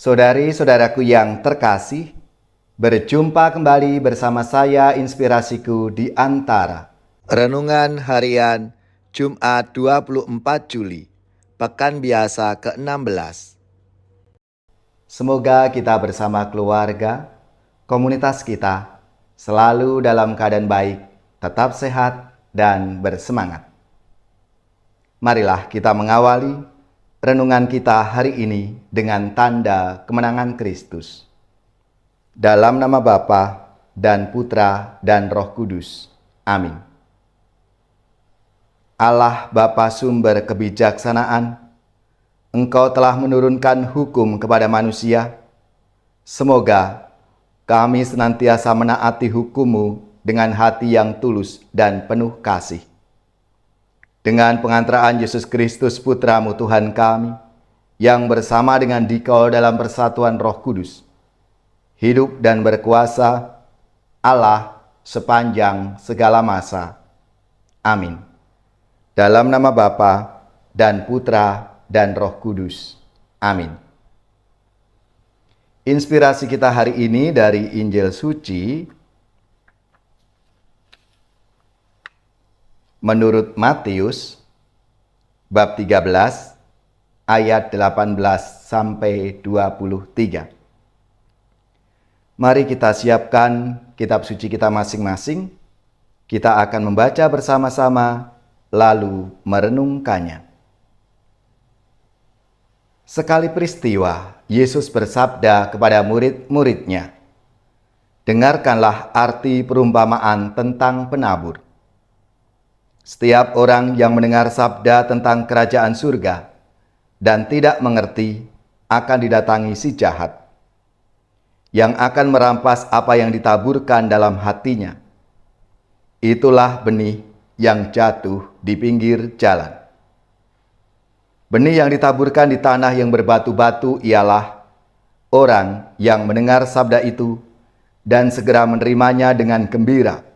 Saudari-saudaraku yang terkasih, berjumpa kembali bersama saya Inspirasiku di Antara. Renungan Harian Jumat 24 Juli, Pekan Biasa ke-16. Semoga kita bersama keluarga, komunitas kita, selalu dalam keadaan baik, tetap sehat, dan bersemangat. Marilah kita mengawali renungan kita hari ini dengan tanda kemenangan Kristus. Dalam nama Bapa dan Putra dan Roh Kudus. Amin. Allah Bapa sumber kebijaksanaan, Engkau telah menurunkan hukum kepada manusia. Semoga kami senantiasa menaati hukum-Mu dengan hati yang tulus dan penuh kasih. Dengan pengantaraan Yesus Kristus Putra-Mu Tuhan kami, yang bersama dengan Dikau dalam persatuan Roh Kudus, hidup dan berkuasa Allah sepanjang segala masa. Amin. Dalam nama Bapa dan Putra dan Roh Kudus. Amin. Inspirasi kita hari ini dari Injil Suci menurut Matius bab 13 ayat 18 sampai 23. Mari kita siapkan kitab suci kita masing-masing. Kita akan membaca bersama-sama lalu merenungkannya. Sekali peristiwa, Yesus bersabda kepada murid-muridnya, "Dengarkanlah arti perumpamaan tentang penabur. Setiap orang yang mendengar sabda tentang kerajaan surga dan tidak mengerti akan didatangi si jahat, yang akan merampas apa yang ditaburkan dalam hatinya. Itulah benih yang jatuh di pinggir jalan. Benih yang ditaburkan di tanah yang berbatu-batu ialah orang yang mendengar sabda itu dan segera menerimanya dengan gembira.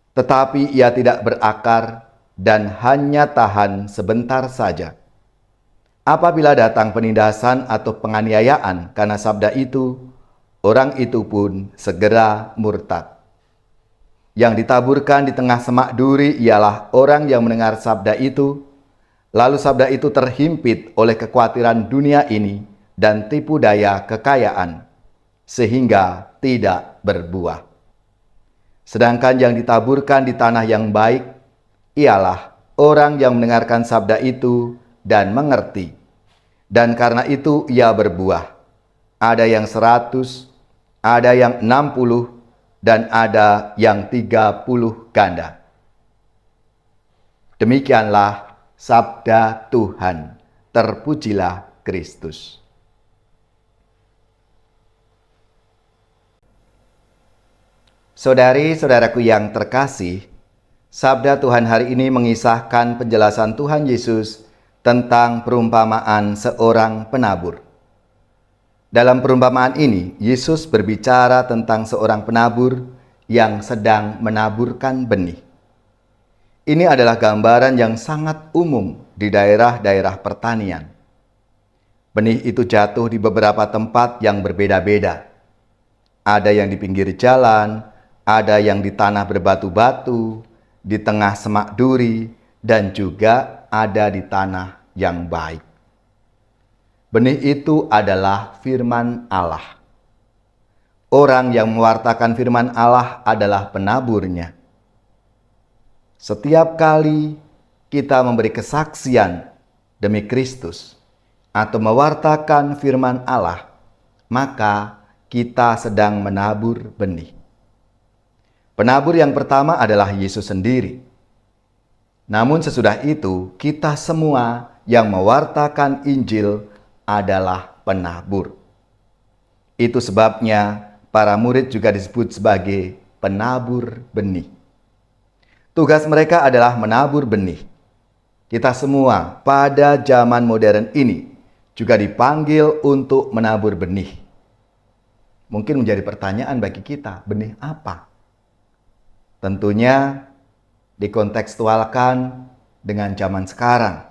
Tetapi ia tidak berakar dan hanya tahan sebentar saja. Apabila datang penindasan atau penganiayaan karena sabda itu, orang itu pun segera murtad. Yang ditaburkan di tengah semak duri ialah orang yang mendengar sabda itu, lalu sabda itu terhimpit oleh kekhawatiran dunia ini dan tipu daya kekayaan, sehingga tidak berbuah. Sedangkan yang ditaburkan di tanah yang baik ialah orang yang mendengarkan sabda itu dan mengerti. Dan karena itu ia berbuah. Ada yang 100, ada yang 60, dan ada yang 30 ganda." Demikianlah sabda Tuhan. Terpujilah Kristus. Saudari-saudaraku yang terkasih, sabda Tuhan hari ini mengisahkan penjelasan Tuhan Yesus tentang perumpamaan seorang penabur. Dalam perumpamaan ini, Yesus berbicara tentang seorang penabur yang sedang menaburkan benih. Ini adalah gambaran yang sangat umum di daerah-daerah pertanian. Benih itu jatuh di beberapa tempat yang berbeda-beda. Ada yang di pinggir jalan, ada yang di tanah berbatu-batu, di tengah semak duri, dan juga ada di tanah yang baik. Benih itu adalah firman Allah. Orang yang mewartakan firman Allah adalah penaburnya. Setiap kali kita memberi kesaksian demi Kristus atau mewartakan firman Allah, maka kita sedang menabur benih. Penabur yang pertama adalah Yesus sendiri. Namun sesudah itu, kita semua yang mewartakan Injil adalah penabur. Itu sebabnya para murid juga disebut sebagai penabur benih. Tugas mereka adalah menabur benih. Kita semua pada zaman modern ini juga dipanggil untuk menabur benih. Mungkin menjadi pertanyaan bagi kita, benih apa? Tentunya dikontekstualkan dengan zaman sekarang.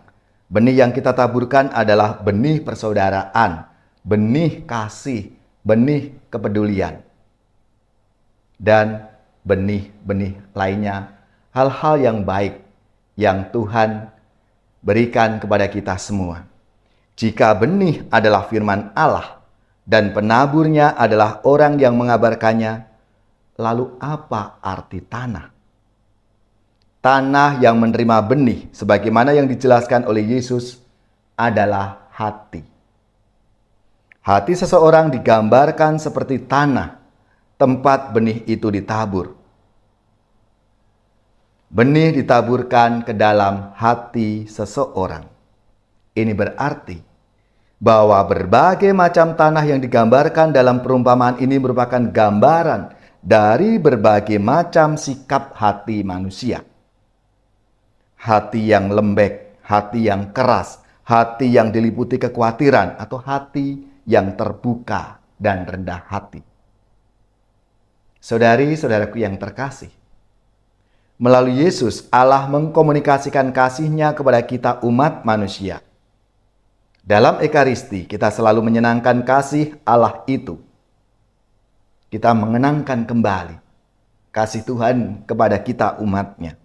Benih yang kita taburkan adalah benih persaudaraan benih kasih, benih kepedulian, dan benih-benih lainnya, hal-hal yang baik yang Tuhan berikan kepada kita semua. Jika benih adalah firman Allah dan penaburnya adalah orang yang mengabarkannya, lalu apa arti tanah? Tanah yang menerima benih, sebagaimana yang dijelaskan oleh Yesus, adalah hati. Hati seseorang digambarkan seperti tanah, tempat benih itu ditabur. Benih ditaburkan ke dalam hati seseorang. Ini berarti bahwa berbagai macam tanah yang digambarkan dalam perumpamaan ini merupakan gambaran dari berbagai macam sikap hati manusia. Hati yang lembek, hati yang keras, hati yang diliputi kekhawatiran, atau hati yang terbuka dan rendah hati. Saudari-saudaraku yang terkasih, melalui Yesus, Allah mengkomunikasikan kasih-Nya kepada kita umat manusia. Dalam Ekaristi, kita selalu menyenangkan kasih Allah itu. Kita mengenangkan kembali kasih Tuhan kepada kita umat-Nya.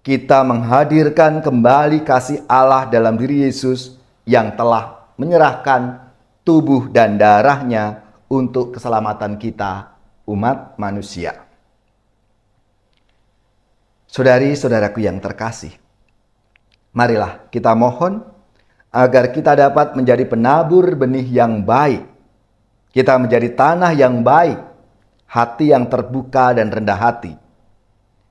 Kita menghadirkan kembali kasih Allah dalam diri Yesus yang telah menyerahkan tubuh dan darah-Nya untuk keselamatan kita, umat manusia. Saudari-saudaraku yang terkasih, marilah kita mohon agar kita dapat menjadi penabur benih yang baik. Kita menjadi tanah yang baik, hati yang terbuka dan rendah hati,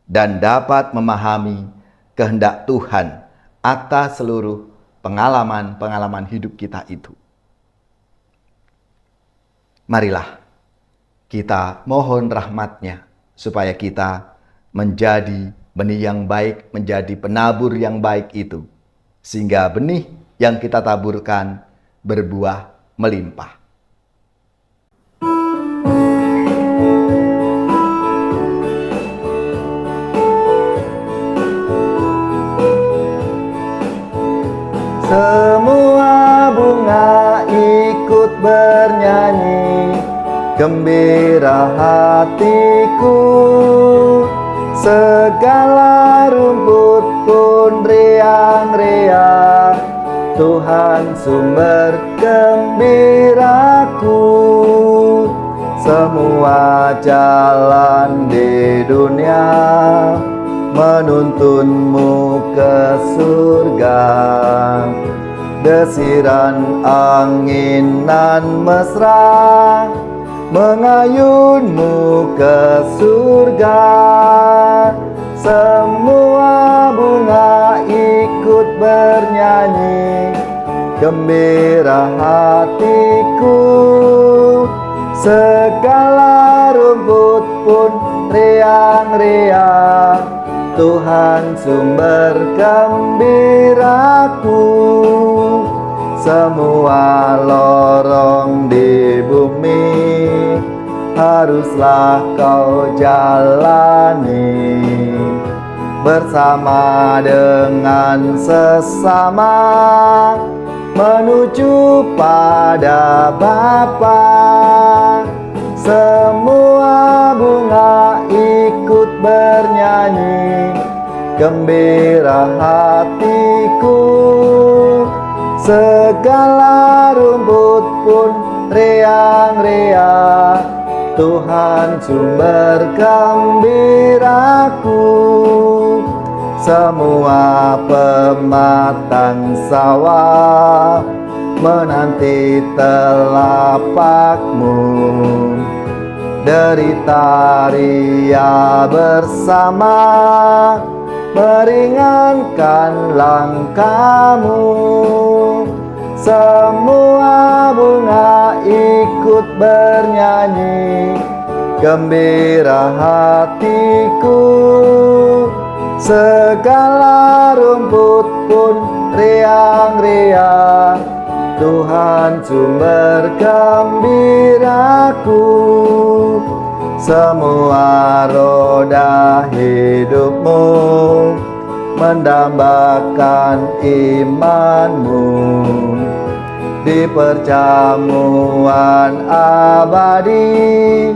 dan dapat memahami kehendak Tuhan atas seluruh pengalaman-pengalaman hidup kita itu. Marilah kita mohon rahmat-Nya supaya kita menjadi benih yang baik, menjadi penabur yang baik itu, sehingga benih yang kita taburkan berbuah melimpah. Semua bunga ikut bernyanyi, gembira hatiku. Segala rumput pun riang-riang, Tuhan sumber gembiraku. Semua jalan di dunia menuntunmu ke surga. Desiran angin nan mesra mengayunmu ke surga. Semua bunga ikut bernyanyi, gembira hatiku. Segala rumput pun riang-riang, Tuhan sumber gembiraku. Semua lorong di bumi haruslah kau jalani, bersama dengan sesama menuju pada Bapa. Semua bunga ikut bernyanyi, gembira hatiku. Segala rumput pun riang-riang, Tuhan sumber gembiraku. Semua pematang sawah menanti telapakmu, derita ria bersama meringankan langkahmu. Semua bunga ikut bernyanyi, gembira hatiku. Segala rumput pun riang-riang, Tuhan sumber gembiraku. Semua roda hidupmu mendambakan imanmu, di perjamuan abadi.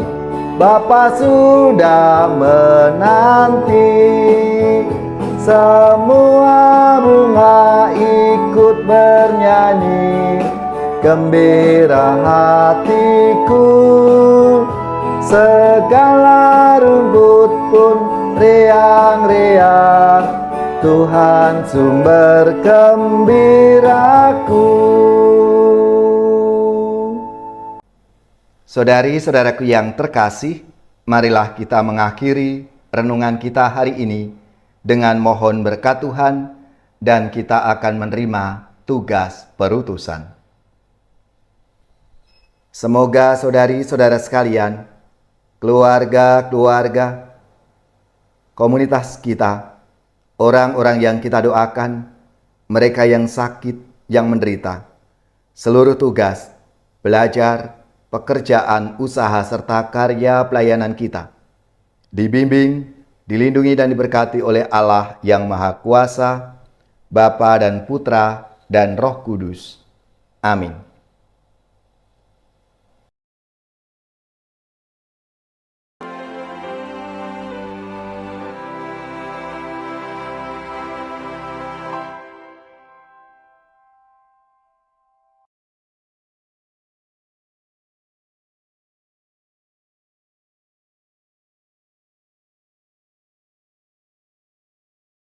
Bapa sudah menanti, semua bunga ikut bernyanyi, gembira hatiku, segala rumput pun riang-riang, Tuhan sumber gembiraku. Saudari-saudaraku yang terkasih, marilah kita mengakhiri renungan kita hari ini dengan mohon berkat Tuhan, dan kita akan menerima tugas perutusan. Semoga saudari-saudara sekalian, keluarga-keluarga, komunitas kita, orang-orang yang kita doakan, mereka yang sakit, yang menderita, seluruh tugas, belajar, pekerjaan, usaha, serta karya pelayanan kita dibimbing, dilindungi dan diberkati oleh Allah yang Maha Kuasa, Bapa dan Putra dan Roh Kudus. Amin.